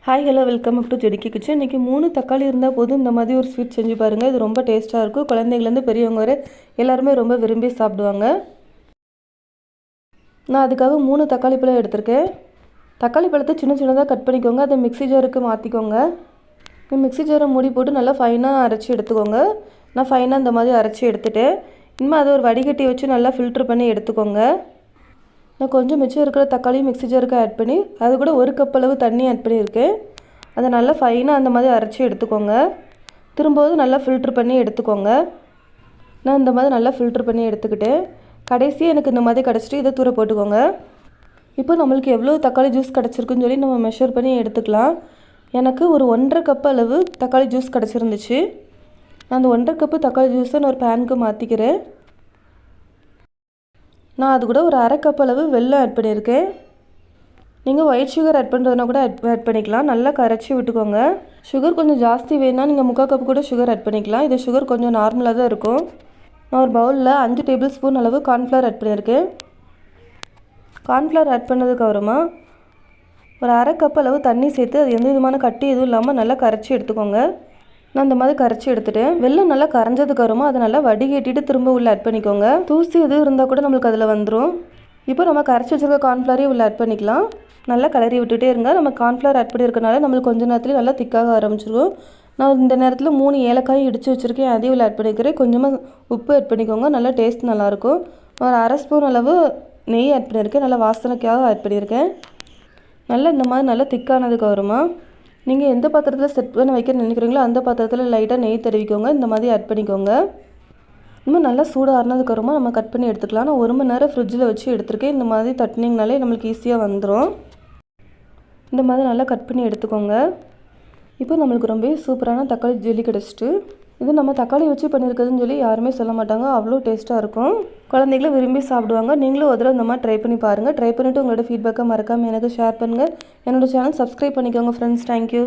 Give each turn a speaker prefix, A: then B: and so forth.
A: Hi hello welcome to ஜெடிக்கி kitchen. இன்றைக்கி 3 தக்காளி இருந்தால் போதும் இந்த மாதிரி ஒரு ஸ்வீட் செஞ்சு பாருங்கள். இது ரொம்ப டேஸ்ட்டாக இருக்கும். குழந்தைங்கலேருந்து பெரியவங்க வரை எல்லாருமே ரொம்ப விரும்பி சாப்பிடுவாங்க. நான் அதுக்காக 3 தக்காளி பழம் எடுத்திருக்கேன். தக்காளி பழத்தை சின்ன சின்னதாக கட் பண்ணிக்கோங்க. அதை மிக்ஸி ஜாருக்கு மாற்றிக்கோங்க. மிக்ஸி ஜாரை மூடி போட்டு நல்லா ஃபைனாக அரைச்சி எடுத்துக்கோங்க. நான் ஃபைனாக இந்த மாதிரி அரைச்சி எடுத்துகிட்டேன். இனிமேல் அதை ஒரு வடிகட்டி வச்சு நல்லா ஃபில்ட்ரு பண்ணி எடுத்துக்கோங்க. நான் கொஞ்சம் மிச்சம் இருக்கிற தக்காளியும் மிக்ஸி ஜாருக்கு ஆட் பண்ணி அது கூட 1 கப் அளவு தண்ணி ஆட் பண்ணியிருக்கேன். அதை நல்லா ஃபைனாக அந்த மாதிரி அரைச்சி எடுத்துக்கோங்க. திரும்பவும் நல்லா ஃபில்ட்ரு பண்ணி எடுத்துக்கோங்க. நான் இந்த மாதிரி நல்லா ஃபில்ட்ரு பண்ணி எடுத்துக்கிட்டேன். கடைசியாக எனக்கு இந்த மாதிரி கிடச்சிட்டு இதை தூர போட்டுக்கோங்க. இப்போ நம்மளுக்கு எவ்வளோ தக்காளி ஜூஸ் கிடச்சிருக்குன்னு சொல்லி நம்ம மெஷர் பண்ணி எடுத்துக்கலாம். எனக்கு ஒரு 1.5 கப் அளவு தக்காளி ஜூஸ் கிடச்சிருந்துச்சு. நான் அந்த 1.5 கப்பு தக்காளி ஜூஸை நான் ஒரு பேனுக்கு மாற்றிக்கிறேன். நான் அது கூட ஒரு 1/2 கப் அளவு வெல்லம் ஆட் பண்ணியிருக்கேன். நீங்கள் ஒயிட் சுகர் ஆட் பண்ணுறதுனா கூட ஆட் பண்ணிக்கலாம். நல்லா கரைச்சி விட்டுக்கோங்க. சுகர் கொஞ்சம் ஜாஸ்தி வேணுன்னா நீங்கள் 3/4 கப் கூட சுகர் ஆட் பண்ணிக்கலாம். இது சுகர் கொஞ்சம் நார்மலாக தான் இருக்கும். நான் ஒரு பவுலில் 5 டேபிள் ஸ்பூன் அளவு கார்ன்ஃப்ளவர் ஆட் பண்ணியிருக்கேன். கார்ன்ஃப்ளவர் ஆட் பண்ணதுக்கப்புறமா ஒரு 1/2 கப் அளவு தண்ணி சேர்த்து அது எந்த விதமான கட்டி எதுவும் இல்லாமல் நல்லா கரைச்சி எடுத்துக்கோங்க. நான் இந்த மாதிரி கரைச்சி எடுத்துகிட்டேன். வெல்லம் நல்லா கரைஞ்சதுக்கப்புறமா அதை நல்லா வடிகட்டிட்டு திரும்ப உள்ளே ஆட் பண்ணிக்கோங்க. தூசி எதுவும் இருந்தால் கூட நம்மளுக்கு அதில் வந்துடும். இப்போ நம்ம கரைச்சி வச்சுருக்க கார்ன்ஃப்ளவரையும் உள்ளே ஆட் பண்ணிக்கலாம். நல்லா கிளறி விட்டுட்டே இருங்க. நம்ம கார்ன்ஃப்ளவர் ஆட் பண்ணியிருக்கனால நம்மளுக்கு கொஞ்சம் நேரத்துலேயே நல்லா திக்காக ஆரம்பிச்சிடும். நான் இந்த நேரத்தில் 3 ஏலக்காயும் இடித்து வச்சுருக்கேன். அதையும் உள்ள ஆட் பண்ணிக்கிறேன். கொஞ்சமாக உப்பு ஆட் பண்ணிக்கோங்க. நல்லா டேஸ்ட் நல்லாயிருக்கும். ஒரு 1/2 ஸ்பூன் அளவு நெய் ஆட் பண்ணியிருக்கேன். நல்லா வாசனைக்காக ஆட் பண்ணியிருக்கேன். நல்லா இந்த மாதிரி நல்லா திக்கானதுக்கப்புறமா நீங்கள் எந்த பாத்திரத்தில் செட் பண்ணி வைக்கணும்னு நினைக்கிறீங்களோ அந்த பாத்திரத்தில் லைட்டாக நெய் தடவிக்கோங்க. இந்த மாதிரி ஆட் பண்ணிக்கோங்க. இன்னும் நல்லா சூடாக ஆறினதுக்கப்புறமா நம்ம கட் பண்ணி எடுத்துக்கலாம். நான் 1 மணி நேரம் ஃப்ரிட்ஜில் வச்சு எடுத்துருக்கேன். இந்த மாதிரி தட்டினீங்கனாலே நம்மளுக்கு ஈஸியாக வந்துடும். இந்த மாதிரி நல்லா கட் பண்ணி எடுத்துக்கோங்க. இப்போ நம்மளுக்கு ரொம்ப சூப்பரான தக்காளி ஜெல்லி கிடச்சிட்டு, இது நம்ம தக்காளி வச்சு பண்ணியிருக்கிறதுன்னு சொல்லி யாருமே சொல்ல மாட்டாங்க. அவ்வளோ டேஸ்ட்டாக இருக்கும். குழந்தைங்களும் விரும்பி சாப்பிடுவாங்க. நீங்களும் ஒரு தடவை இந்த மாதிரி ட்ரை பண்ணி பாருங்கள். ட்ரை பண்ணிவிட்டு உங்களோட ஃபீட்பேக்கை மறக்காமல் எனக்கு ஷேர் பண்ணுங்கள். என்னோடய சேனல் சப்ஸ்கிரைப் பண்ணிக்கோங்க ஃப்ரெண்ட்ஸ். தேங்க்யூ.